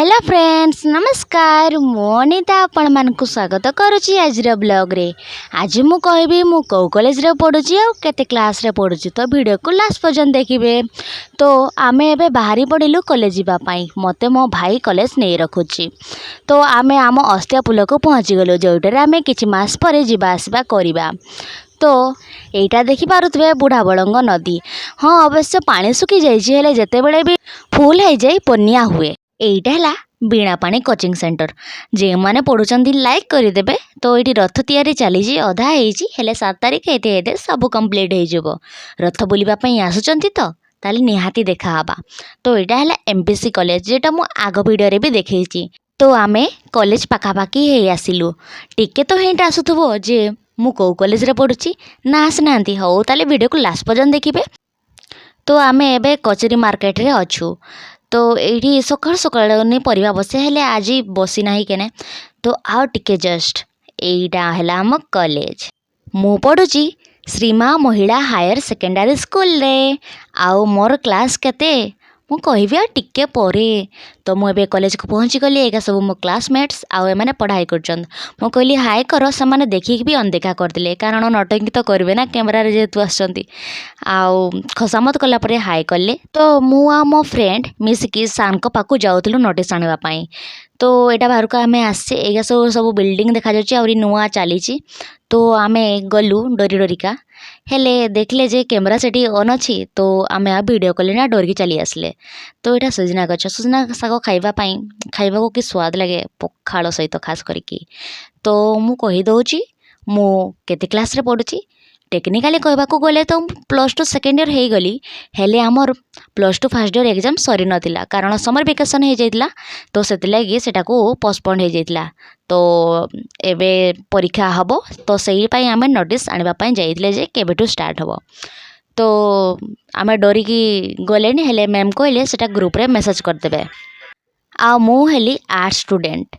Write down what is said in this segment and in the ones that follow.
Hello friends नमस्कार मु अनिता आपण मानकु स्वागत करुच्ची आज ब्लॉग रे। आज मु कहबी मु कौ कॉलेज रे पढुची आ केते क्लास रे पढुची तो वीडियो को लास्ट पर्यंत देखिबे। तो आमे एबे बाहरी पड़िलु कॉलेज जीवा पाई मते मो भाई कॉलेज नहीं रखुची। तो आमे आम अस्तिया पुल को पहुँची गलु जोटारे आमे किछि मास परे जीवा आसबा करिबा। तो एटा देखि पारुथबे बुढ़ा बड़ंग नदी। हाँ अवश्य पानी सुखी जाइछि हेले जेतेबेले भी फुल हो जाए पनिया हुए। एटा है बीणा पानी कोचिंग सेंटर जे माने पढ़ुचंदी लाइक करदेबे। तो ये रथ तैयारी चली अधा हेले 7 तारिख हेते सब कंप्लीट हो रथ बुलवा आसुचंती तो ताली निहाती देखा हबा। तो यहाँ है एमपीसी कॉलेज जेटा मु आग वीडियो भी देखी। तो आमे कॉलेज पखापाखि हे आसिलु टिके तो हिंट आसुथबो जे मु कौ कॉलेज रे पढ़ुची ना आसना हो ताले वीडियो को लास्ट पर्यंत देखिबे। तो आमे एबे कचेरी मार्केट रे अच्छू। तो ये सकाल सकाल नहीं परिवा बसे हेले आज बसी ना केने। तो आउ टिके जस्ट एटा है आम कॉलेज मु पढ़ुची श्रीमा महिला हायर सेकेंडरी स्कूल रे। आउ मोर क्लास केते मु कहबी आ टिके परे। तो मुझे कॉलेज को पहुँची गली एका सब मो क्लासमेट्स आउ एमाने पढ़ाई करछन। मु कहली हाय कर से देखिक भी अनदेखा करदेले कारण नटंकी तो करेंगे ना कैमरा रे जेतु आछंती आउ खसामत कला परे हाय कले। तो मु आ मो फ्रेंड मिसिकी सान को पाकु जाउतलु नोटिस आनिबा पई। तो एटा बाहर को आमे आसे एगा सब बिल्डिंग देखा जाउची आउरी नुआ चलीची। तो आमे गलु डरी डरिका हेले देखले जे कैमरा सेठी ऑन अच्छी। तो आमे आ वीडियो कॉल ना डरकी चली आसले। तो यहाँ सुजना गछ सुजना शाग खाइबापी खाइबा कि स्वाद लगे पखाड़ सहित खास करिकी। तो मु कही दउची मु केते क्लास रे पढुची टेक्निकाली कहबाकू गले तो +2 सेकेंड ईयर हो गली हेले आमर +2 फर्स्ट ईयर एग्जाम सरी नथिला कारण समर वेकेशन हो जाइतिला। तो से लगी सेटा को पोस्टपोन हो जाइतिला। तो एबे परीक्षा हबो तो सही पाई आमे नोटिस आनिबा पाई जाइतिले जे केबेटू स्टार्ट हबो। तो आमे डरी की गलेनी हेले मैम कहले सेटा ग्रुप रे मेसेज कर देबे। आ मु हेली आर्ट स्टूडेंट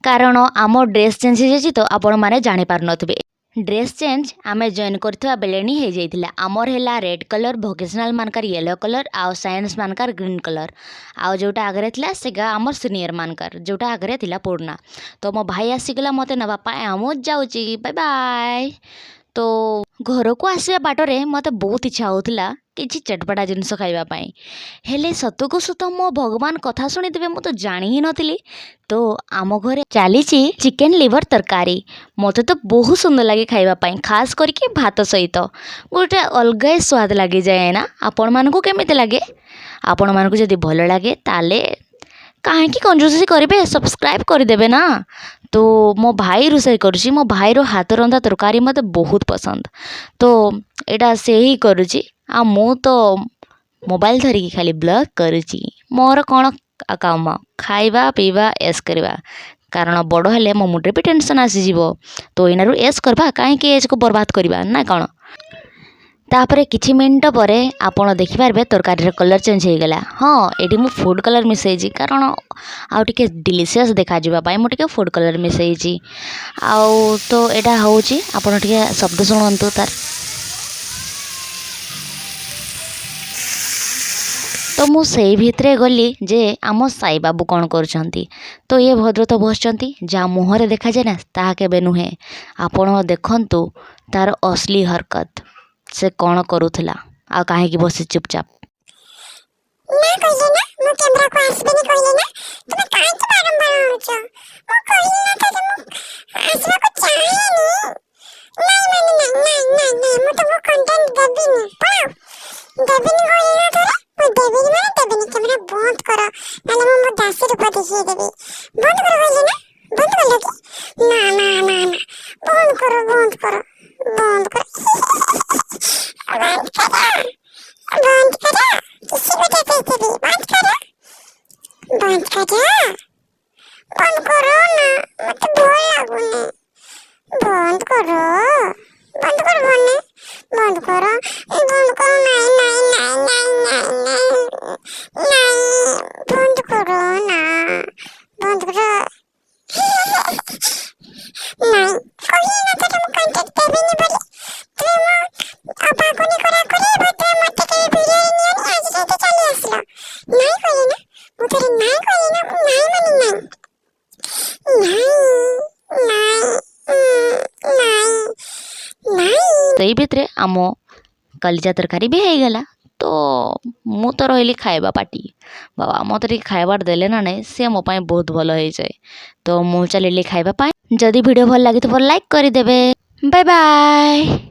कारण आम ड्रेस चेंज हो जाइछि। तो आपण माने जानि पार नथिबे ड्रेस चेंज आमे जॉइन करथवा बेलेनी हो जाइतिला। आमर हैला रेड कलर वोकेशनल मानकर येलो कलर आउ साइंस मानकर ग्रीन कलर आउ जोटा आगरे थिला सेगा आमर सीनियर मानकर जोटा आगरे थिला पुरना। तो मो भाई आसीगला मते नबा पाए आमो जाउची बाय बाय। तो घर को आसिया बाटरे मते बहुत इच्छा होतिला किछि चटपटा जिनस खाइबा पाई हेले सतको सत मो भगवान कथा सुनी देबे मु तो जानि ही नथिली। तो आम घरे चलीची चिकेन लिवर तरकारी मते तो बहुत सुंदर लगे खाइबा पाई खास करके भात सहित गोटे अलग स्वाद लगे जाए ना। आपण मानकु केमिते लगे आपण मानकु जदि भल लगे ताले कहीं कंजूसी करेंगे सब्सक्राइब करदेवे ना। तो मो भाई रोषे करुँची मो भाई रो हाथ रंधा तरकारी मते बहुत पसंद। तो एटा से ही करुँची आ मु तो मोबाइल धरिकी खाली ब्लॉग करुँची मोर कौन काम खाइबा पीवा एस करवा कारण बड़ हेले मो मुंडे भी टेंशन आसीजिवो। तो इनारू एस करबा कहीं एज को बर्बाद करबा ना कौन। तापरे किछि मिनट परे आपण देखिपारे तरकारी कलर चेंज हो गला। हाँ ये मु फूड कलर मिसई कारण आउ टिके डिलीशियस देखा जिबा पाई मु टिके फूड कलर मिसई आउ। तो एटा होउची आपण टिके शब्द सुनंतु तार। तो मु सेई भितरे गली जे आम साई बाबू कौन करछंती। तो ये भद्र तो बसचंती जा मुहरे देखा जाए ना ताहा केबे नुहे आपण देखंतु तार असली हरकत से कौन करूथला आ काहे की बसी चुपचाप ना कहिले ना मु कैमरा को आसबे नहीं कहिले ना तुम काहे के बारंबार होछ मु कहिले ना त मु आसबा को चाहे नहीं नहीं मु तो मु कंटेंट देबी नहीं पाओ देबी नहीं कहिले ना तो मु देबी नहीं कैमरा बंद करो नाले मु दासी रूप देखि देबी बंद करो कहिले ना बंद कर लो ना ना ना ना बंद करो बंद करो बंद करो बंद करो किसी को देते थे बंद करो बंद करो बंद करो ना मत भय लागुने बंद करो बोलने बंद करो नहीं नहीं नहीं नहीं नहीं नहीं बंद करो ना बंद करो नहीं कहीं ना तो तुम कंटेंट देबे नहीं बोली तुम आपा को नहीं करा करे बता मत के वीडियो नहीं आज से तो चले आसलो नहीं कहीं ना मुझे नहीं कहीं ना नहीं मानी ସେଇ ଭିତରେ ଆମ କଲିଜା ତରକାରୀ ବି ହେଇଗଲା। ତ ମୁଁ ତ ରହିଲି ଖାଇବା ପାଟି। ବାବା ମୋତେ ଟିକେ ଖାଇବାର ଦେଲେ ନା ନାହିଁ ସେ ମୋ ପାଇଁ ବହୁତ ଭଲ ହେଇଯାଏ। ତ ମୁଁ ଚାଲିଲି ଖାଇବା ପାଇଁ। ଯଦି ଭିଡ଼ିଓ ଭଲ ଲାଗିଥିବ ଲାଇକ୍ କରିଦେବେ। Bye bye.